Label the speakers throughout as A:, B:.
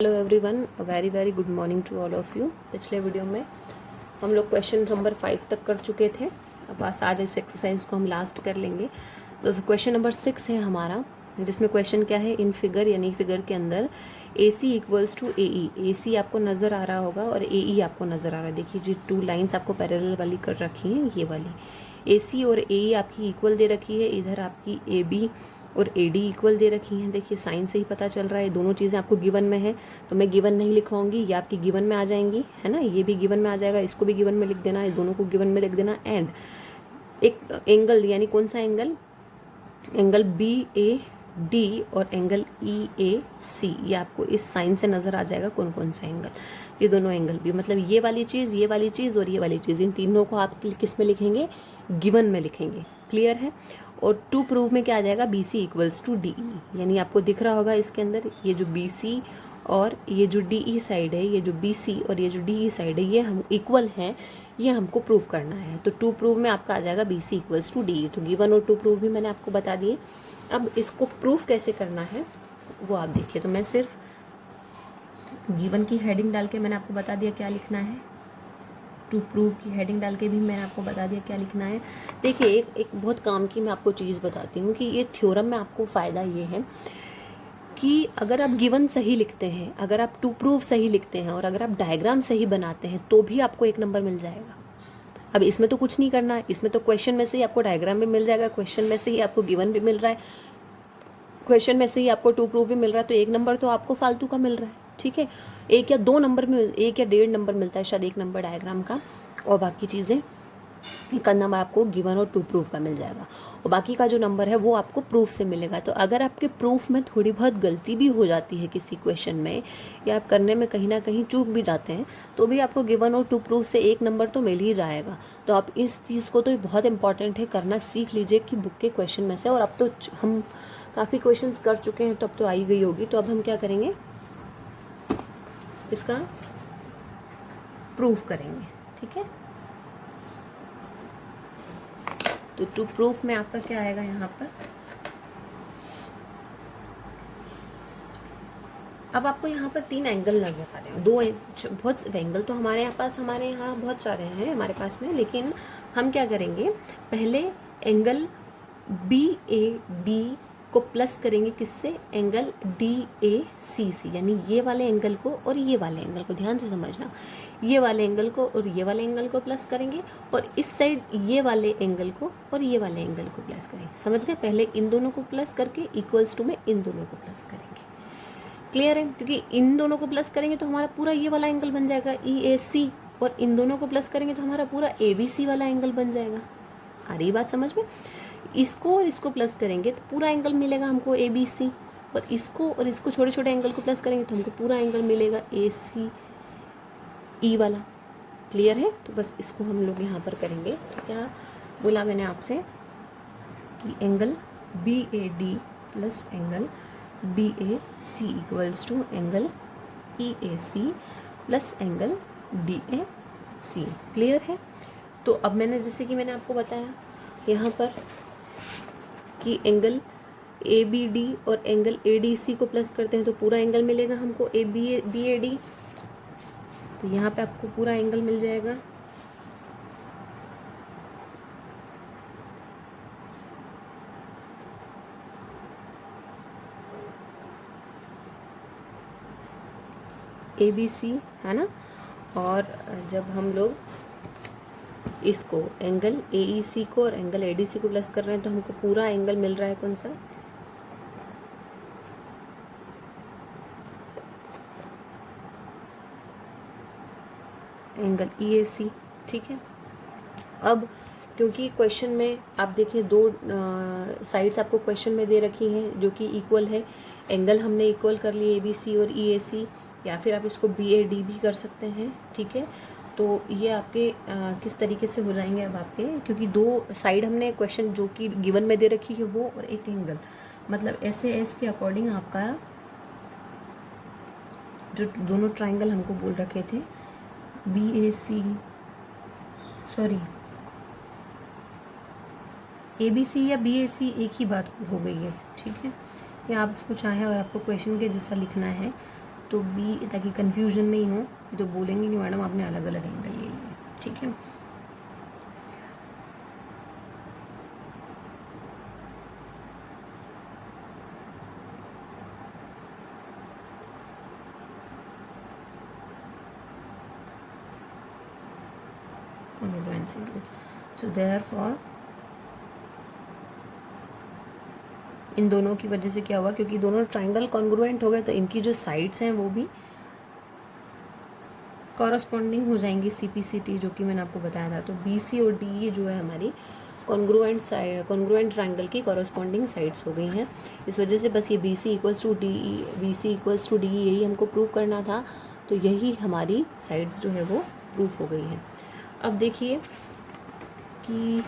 A: Hello everyone, very very good morning to all of you. पिछले video में हम लोग क्वेश्चन नंबर 5 तक कर चुके थे। अब आज इस एक्सरसाइज को हम लास्ट कर लेंगे। तो क्वेश्चन नंबर 6 है हमारा, जिसमें क्वेश्चन क्या है, इन फिगर यानी फिगर के अंदर ए C equals to A E. A सी आपको नज़र आ रहा होगा और ए ई आपको नज़र आ रहा है। देखिए जी, 2 लाइन्स आपको पैरेलल वाली कर रखी हैं, ये वाली ए सी और ए ई आपकी इक्वल दे रखी है। इधर आपकी ए बी और ए डी इक्वल दे रखी हैं। देखिए साइन से ही पता चल रहा है, दोनों चीज़ें आपको गिवन में है, तो मैं गिवन नहीं लिखवाऊंगी, ये आपकी गिवन में आ जाएंगी, है ना। ये भी गिवन में आ जाएगा, इसको भी गिवन में लिख देना, ये दोनों को गिवन में लिख देना। एंड एक एंगल, यानी कौन सा angle, angle B A D और एंगल ई ए सी, ये आपको इस साइन से नज़र आ जाएगा कौन कौन सा एंगल। ये दोनों एंगल भी, मतलब ये वाली चीज़ और ये वाली चीज़, इन तीनों को आप किस में लिखेंगे, गिवन में लिखेंगे। क्लियर है। और टू प्रूव में क्या आ जाएगा, B C equals to D E, यानी आपको दिख रहा होगा इसके अंदर ये जो बी सी और ये जो डी ई साइड है, ये जो बी सी और ये जो डी ई साइड है, ये हम इक्वल हैं, ये हमको प्रूव करना है। तो टू प्रूव में आपका आ जाएगा B C equals to D E. तो गिवन और टू प्रूव भी मैंने आपको बता दिए। अब इसको प्रूफ कैसे करना है वो आप देखिए। तो मैं सिर्फ गिवन की हेडिंग डाल के मैंने आपको बता दिया क्या लिखना है, टू प्रूव की हेडिंग डाल के भी मैंने आपको बता दिया क्या लिखना है। देखिए एक बहुत काम की मैं आपको चीज़ बताती हूँ कि ये थ्योरम में आपको फ़ायदा ये है कि अगर आप गिवन सही लिखते हैं, अगर आप टू प्रूव सही लिखते हैं और अगर आप डायग्राम सही बनाते हैं तो भी आपको 1 नंबर मिल जाएगा। अब इसमें तो कुछ नहीं करना है, इसमें तो क्वेश्चन में से ही आपको डायग्राम भी मिल जाएगा, क्वेश्चन में से ही आपको गिवन भी मिल रहा है, क्वेश्चन में से ही आपको टू प्रूव भी मिल रहा है। तो 1 नंबर तो आपको फालतू का मिल रहा है, ठीक है। 1 या 2 नंबर में, 1 या 1.5 नंबर मिलता है शायद 1 नंबर डायग्राम का, और बाकी चीज़ें 1 नंबर आपको गिवन और टू प्रूव का मिल जाएगा, और बाकी का जो नंबर है वो आपको प्रूफ से मिलेगा। तो अगर आपके प्रूफ में थोड़ी बहुत गलती भी हो जाती है किसी क्वेश्चन में, या आप करने में कहीं ना कहीं चूक भी जाते हैं, तो भी आपको गिवन और टू प्रूफ से 1 नंबर तो मिल ही जाएगा। तो आप इस चीज़ को, तो बहुत इंपॉर्टेंट है, करना सीख लीजिए कि बुक के क्वेश्चन में से। और अब तो हम काफ़ी क्वेश्चंस कर चुके हैं, तो अब तो आई गई होगी। तो अब हम क्या करेंगे, इसका प्रूफ करेंगे, ठीक है। तो टू प्रूफ में आपका क्या आएगा यहाँ पर, अब आपको यहाँ पर 3 एंगल नजर आ रहे हैं, 2 बहुत एंगल तो हमारे यहाँ बहुत सारे हैं हमारे पास में, लेकिन हम क्या करेंगे, पहले एंगल बी ए डी को प्लस करेंगे, किससे, एंगल डी ए सी से, यानी ये वाले एंगल को और ये वाले एंगल को, ध्यान से समझना, ये वाले एंगल को और ये वाले एंगल को प्लस करेंगे, और इस साइड ये वाले एंगल को और ये वाले एंगल को प्लस करेंगे। समझ गए, पहले इन दोनों को प्लस करके इक्वल्स टू में इन दोनों को प्लस करेंगे। क्लियर है, क्योंकि इन दोनों को प्लस करेंगे तो हमारा पूरा ये वाला एंगल बन जाएगा ई ए सी, और इन दोनों को प्लस करेंगे तो हमारा पूरा ए बी सी वाला एंगल बन जाएगा। आ रही बात समझ में। इसको और इसको प्लस करेंगे तो पूरा एंगल मिलेगा हमको ए बी सी, और इसको छोटे छोटे एंगल को प्लस करेंगे तो हमको पूरा एंगल मिलेगा ए सी ई वाला। क्लियर है। तो बस इसको हम लोग यहाँ पर करेंगे। तो क्या बोला मैंने आपसे कि angle B A D plus angle B A C equals to angle E A C plus angle D A C. Clear है। तो अब मैंने, जैसे कि मैंने आपको बताया यहाँ पर कि एंगल ए बी डी और एंगल ए डी सी को प्लस करते हैं तो पूरा एंगल मिलेगा हमको ए बी ए डी। तो यहाँ पे आपको पूरा एंगल मिल जाएगा। ए बी सी, है ना। और जब हम लोग इसको एंगल ए ई सी को और एंगल ए डी सी को प्लस कर रहे हैं तो हमको पूरा एंगल मिल रहा है कौन सा, एंगल ई ए सी। ठीक है। अब क्योंकि क्वेश्चन में आप देखिए 2 साइड्स आपको क्वेश्चन में दे रखी हैं जो कि इक्वल है, एंगल हमने इक्वल कर लिए ए बी सी और ई ए सी, या फिर आप इसको बी ए डी भी कर सकते हैं। ठीक है। तो ये आपके किस तरीके से हो जाएंगे अब आपके, क्योंकि 2 साइड हमने क्वेश्चन जो कि गिवन में दे रखी है वो, और एक एंगल, मतलब ऐसे एस के अकॉर्डिंग आपका जो दोनों ट्राइंगल हमको बोल रखे थे B A C, sorry A B C या बी ए सी एक ही बात हो गई है। ठीक है। या आप इसको चाहें और आपको क्वेश्चन के जैसा लिखना है तो बी, ताकि कन्फ्यूजन नहीं हो, तो बोलेंगे नहीं मैडम आपने अलग अलग एंगल ले लिए, ठीक है। congruency rule, so therefore इन दोनों की वजह से क्या हुआ, क्योंकि दोनों ट्राइंगल कॉन्ग्रुएंट हो गए तो इनकी जो साइड्स हैं वो भी कॉरस्पॉन्डिंग हो जाएंगी CPCT, जो कि मैंने आपको बताया था। तो BC और DE जो है हमारी कॉन्ग्रुएंट ट्राइंगल की कॉरस्पॉन्डिंग साइड्स हो गई हैं। इस वजह से बस ये BC इक्वल्स टू DE यही हमको प्रूव करना था, तो यही हमारी साइड्स जो है वो प्रूफ हो गई हैं। अब देखिए कि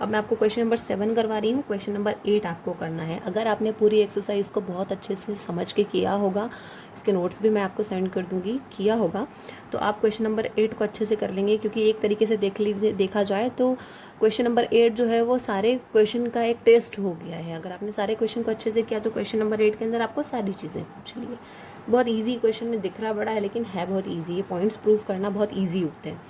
A: अब मैं आपको क्वेश्चन नंबर 7 करवा रही हूँ, क्वेश्चन नंबर 8 आपको करना है। अगर आपने पूरी एक्सरसाइज को बहुत अच्छे से समझ के किया होगा, इसके नोट्स भी मैं आपको सेंड कर दूंगी, किया होगा, तो आप क्वेश्चन नंबर 8 को अच्छे से कर लेंगे। क्योंकि एक तरीके से देखा जाए तो क्वेश्चन नंबर 8 जो है वो सारे क्वेश्चन का एक टेस्ट हो गया है। अगर आपने सारे क्वेश्चन को अच्छे से किया तो क्वेश्चन नंबर 8 के अंदर आपको सारी चीज़ें पूछ ली है। बहुत ईजी क्वेश्चन में दिख रहा बड़ा है, लेकिन है बहुत ईजी। ये पॉइंट्स प्रूव करना बहुत ईजी होते हैं,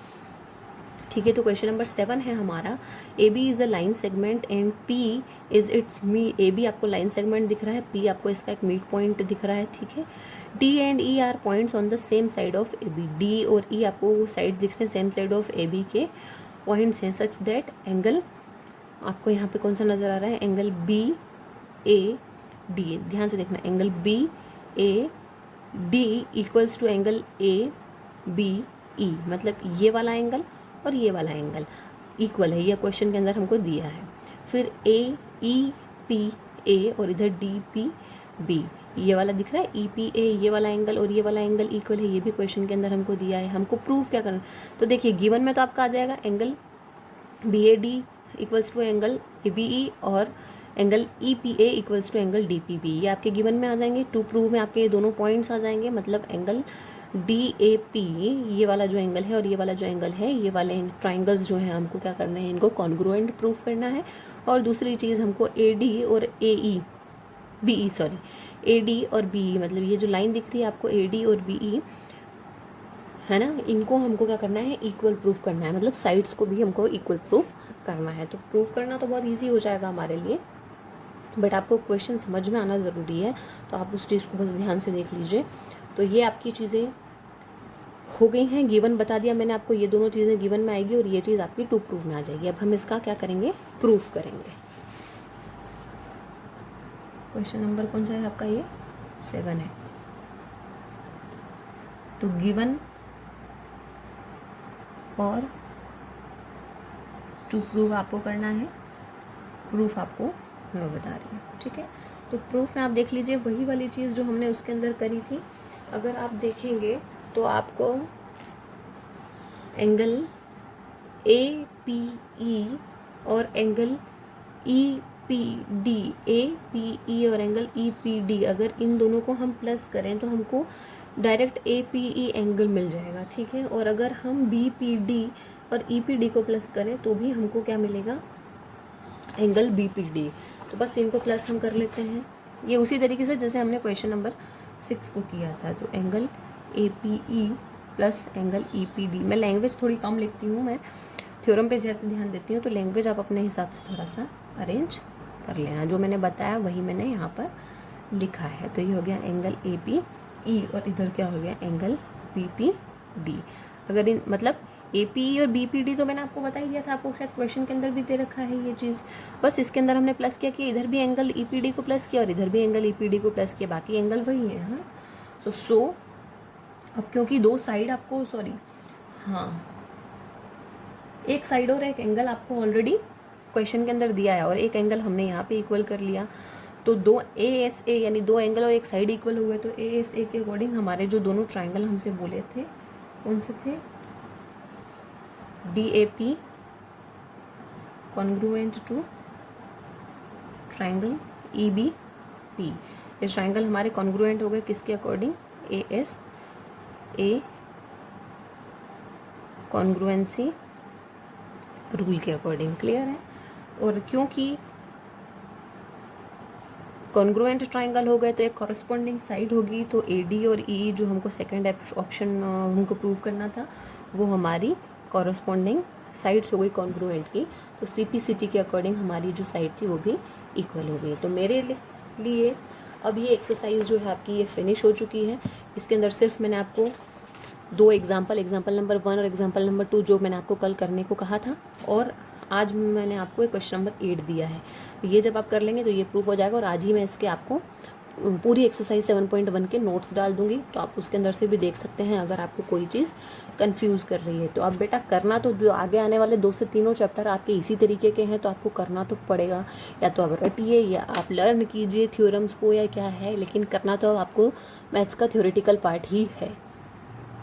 A: ठीक है। तो क्वेश्चन नंबर 7 है हमारा, AB is a line segment and P is it's me. AB आपको लाइन सेगमेंट दिख रहा है, P आपको इसका एक मिड पॉइंट दिख रहा है, ठीक है। D and E are points on the same side of AB। D और E आपको वो साइड दिख रहे हैं, सेम साइड ऑफ AB के पॉइंट्स हैं, सच दैट एंगल आपको यहाँ पे कौन सा नज़र आ रहा है, एंगल BAD। ध्यान से देखना, angle BAD equals to angle ABE, मतलब ये वाला एंगल और ये वाला एंगल इक्वल है, यह क्वेश्चन के अंदर हमको दिया है। फिर AEPA और इधर DPB, ये वाला दिख रहा है EPA, ये वाला एंगल और ये वाला एंगल इक्वल है, ये भी क्वेश्चन के अंदर हमको दिया है। हमको प्रूफ क्या करना, तो देखिए गिवन में तो आपका आ जाएगा angle BAD equals to angle ABE और angle EPA equals to angle DPB, ये आपके गिवन में आ जाएंगे। टू प्रूव में आपके ये दोनों पॉइंट्स आ जाएंगे, मतलब एंगल DAP, ये वाला जो एंगल है और ये वाला जो एंगल है, ये वाले ट्राइंगल्स जो हैं हमको क्या करना है, इनको कॉन्ग्रुएंट प्रूफ करना है। और दूसरी चीज़ हमको AD और AD और BE, मतलब ये जो लाइन दिख रही है आपको AD और BE है ना, इनको हमको क्या करना है, इक्वल प्रूफ करना है, मतलब साइड्स को भी हमको इक्वल प्रूफ करना है। तो प्रूफ करना तो बहुत ईजी हो जाएगा हमारे लिए, बट आपको क्वेश्चन समझ में आना ज़रूरी है, तो आप उस चीज़ को बस ध्यान से देख लीजिए। तो ये आपकी चीज़ें हो गई हैं, गिवन बता दिया मैंने आपको, ये दोनों चीज़ें गिवन में आएगी और ये चीज़ आपकी टू प्रूफ में आ जाएगी। अब हम इसका क्या करेंगे, प्रूफ करेंगे। क्वेश्चन नंबर कौन सा है आपका, ये 7 है। तो गिवन और टू प्रूफ आपको करना है, प्रूफ आपको मैं बता रही हूँ, ठीक है। तो प्रूफ में आप देख लीजिए वही वाली चीज़ जो हमने उसके अंदर करी थी। अगर आप देखेंगे तो आपको एंगल APE और एंगल EPD, APE और एंगल EPD, अगर इन दोनों को हम प्लस करें तो हमको डायरेक्ट APE एंगल मिल जाएगा, ठीक है। और अगर हम BPD और EPD को प्लस करें तो भी हमको क्या मिलेगा, एंगल BPD। तो बस इनको प्लस हम कर लेते हैं, ये उसी तरीके से जैसे हमने क्वेश्चन नंबर 6 को किया था। तो angle APE plus angle EPD, मैं लैंग्वेज थोड़ी कम लिखती हूँ, मैं थ्योरम पे ज़्यादा ध्यान देती हूँ, तो लैंग्वेज आप अपने हिसाब से थोड़ा सा अरेंज कर लेना। जो मैंने बताया वही मैंने यहाँ पर लिखा है। तो ये हो गया एंगल APE और इधर क्या हो गया, एंगल BPD। अगर इन मतलब APE और BPD तो मैंने आपको बता ही दिया था, आपको शायद क्वेश्चन के अंदर भी दे रखा है ये चीज़, बस इसके अंदर हमने प्लस किया कि इधर भी एंगल EPD को प्लस किया और इधर भी एंगल EPD को प्लस किया, बाकी एंगल वही है। हाँ, तो अब क्योंकि दो साइड आपको एक साइड और एक एंगल आपको ऑलरेडी क्वेश्चन के अंदर दिया है और एक एंगल हमने यहाँ पे इक्वल कर लिया, तो दो ASA यानी दो एंगल और एक साइड इक्वल हुए। तो ASA के अकॉर्डिंग हमारे जो दोनों ट्राइंगल हमसे बोले थे कौन से थे, DAP congruent to triangle EBP, ये ट्राइंगल हमारे कॉन्ग्रुएंट हो गए किसके अकॉर्डिंग, ASA कॉन्ग्रुएंसी रूल के अकॉर्डिंग, क्लियर है। और क्योंकि कॉन्ग्रुएंट ट्राइंगल हो गए तो एक कॉरस्पॉन्डिंग साइड होगी, तो AD और EE जो हमको सेकंड ऑप्शन हमको प्रूव करना था वो हमारी कॉरस्पॉन्डिंग साइड्स हो गई कॉन्ग्रुएंट की। तो CPCT के अकॉर्डिंग हमारी जो साइड थी वो भी इक्वल हो गई। तो मेरे लिए अब ये एक्सरसाइज जो है आपकी ये फिनिश हो चुकी है। इसके अंदर सिर्फ मैंने आपको 2 एग्जाम्पल नंबर 1 और एग्जाम्पल नंबर 2 जो मैंने आपको कल करने को कहा था, और आज मैंने आपको एक क्वेश्चन नंबर 8 दिया है। ये जब आप कर लेंगे तो ये प्रूफ हो जाएगा, और आज ही मैं इसके आपको पूरी एक्सरसाइज 7.1 के नोट्स डाल दूंगी, तो आप उसके अंदर से भी देख सकते हैं अगर आपको कोई चीज़ कंफ्यूज कर रही है। तो आप बेटा करना तो जो आगे आने वाले 2 से 3 चैप्टर आपके इसी तरीके के हैं, तो आपको करना तो पड़ेगा, या तो आप रटिए या आप लर्न कीजिए थ्योरम्स को या क्या है, लेकिन करना तो आपको मैथ्स का थ्योरेटिकल पार्ट ही है।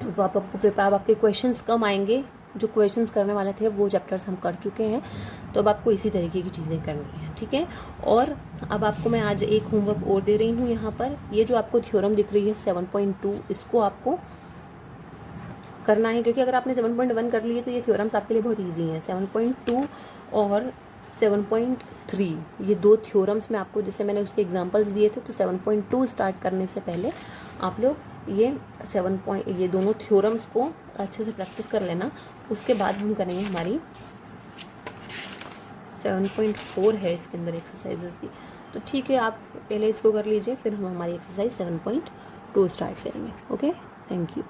A: तो आपको प्रिपेयर, आपके क्वेश्चंस कम आएंगे, जो क्वेश्चंस करने वाले थे वो चैप्टर्स हम कर चुके हैं, तो अब आपको इसी तरीके की चीज़ें करनी है, ठीक है। और अब आपको मैं आज एक होमवर्क और दे रही हूँ यहाँ पर। ये जो आपको थ्योरम दिख रही है 7.2, इसको आपको करना है, क्योंकि अगर आपने 7.1 कर लिए तो ये थ्योरम्स आपके लिए बहुत ईजी हैं। 7.2 और 7.3 ये 2 थ्योरम्स में आपको, जैसे मैंने उसके एग्जांपल्स दिए थे, तो 7.2 स्टार्ट करने से पहले आप लोग ये दोनों थ्योरम्स को अच्छे से प्रैक्टिस कर लेना। उसके बाद हम करेंगे हमारी 7.4 है इसके अंदर एक्सरसाइजेस भी। तो ठीक है, आप पहले इसको कर लीजिए, फिर हम हमारी एक्सरसाइज 7.2 स्टार्ट करेंगे। Okay, thank you.